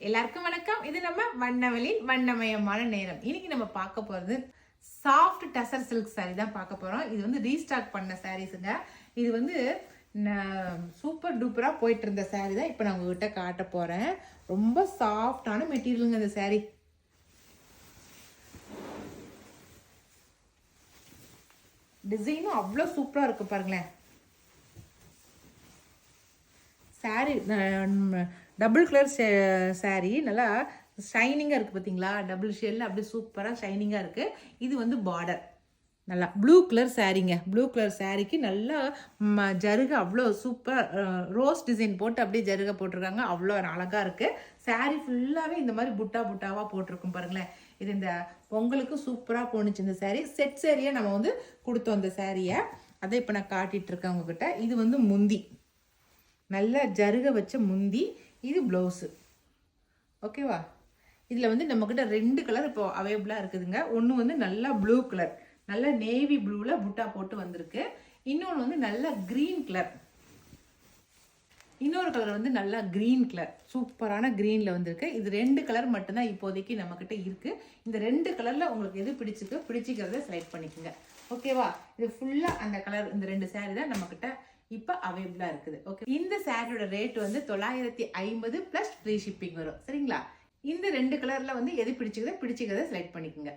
எல்லாருக்கும் வணக்கம். இது நம்ம வண்ணவெளியின் வண்ணமயமான நேரம். இன்னைக்கு நம்ம பார்க்க போறது சாஃப்ட் டசர் சில்க் சாரி தான் பார்க்க போறோம். இது வந்து ரீஸ்டாக் பண்ண சாரீஸுங்க. இது வந்து சூப்பர் டூப்பரா போயிட்டு இருந்த சாரி தான் இப்போ நான் உங்ககிட்ட காட்ட போறேன். ரொம்ப சாஃப்டான மெட்டீரியலுங்க இந்த சாரி. டிசைனும் அவ்வளோ சூப்பரா இருக்கு பாருங்களேன். சாரி டபுள் கலர் சாரி நல்லா ஷைனிங்காக இருக்குது பார்த்தீங்களா? டபுள் ஷேடில் அப்படியே சூப்பராக ஷைனிங்காக இருக்குது. இது வந்து பார்டர் நல்லா ப்ளூ கலர் சாரீங்க. ப்ளூ கலர் சாரீக்கு நல்லா ஜருகை அவ்வளோ சூப்பர் ரோஸ் டிசைன் போட்டு அப்படியே ஜருகை போட்டிருக்காங்க. அவ்வளோ அழகாக இருக்குது. சாரீ ஃபுல்லாகவே இந்த மாதிரி புட்டா புட்டாவாக போட்டிருக்கும் பாருங்களேன். இது இந்த பொங்கலுக்கு சூப்பராக போணுச்சு இந்த சாரீ. செட் சாரியை நம்ம வந்து கொடுத்தோம் இந்த சாரியை. அதை இப்போ நான் காட்டிகிட்டு இருக்கேன் உங்ககிட்ட. இது வந்து முந்தி, நல்லா ஜருகை வச்ச முந்தி. இது ப்ளவுஸு. ஓகேவா? இதில் வந்து நம்மக்கிட்ட 2 கலர் இப்போ அவைலபிளாக இருக்குதுங்க. ஒன்று வந்து நல்லா ப்ளூ கலர், நல்லா நேவி ப்ளூவில் புட்டா போட்டு வந்திருக்கு. இன்னொன்று வந்து நல்லா க்ரீன் கலர். இன்னொரு கலர் வந்து நல்லா க்ரீன் கலர், சூப்பரான க்ரீனில் வந்திருக்கு. இது 2 கலர் மட்டும்தான் இப்போதைக்கு நம்மக்கிட்ட இருக்குது. இந்த 2 கலரில் உங்களுக்கு எது பிடிச்சிக்கிறத செலக்ட் பண்ணிக்கோங்க. ஓகேவா? இது ஃபுல்லாக அந்த கலர், இந்த 2 சாரீ தான் நம்மக்கிட்ட இப்போ அவைலபிளாக இருக்குது. ஓகே, இந்த சாரியோட ரேட் வந்து 950 + ஃப்ரீ ஷிப்பிங் வரும். சரிங்களா? இந்த 2 கலரில் வந்து எது பிடிச்சிக்கிறத செலக்ட் பண்ணிக்கோங்க.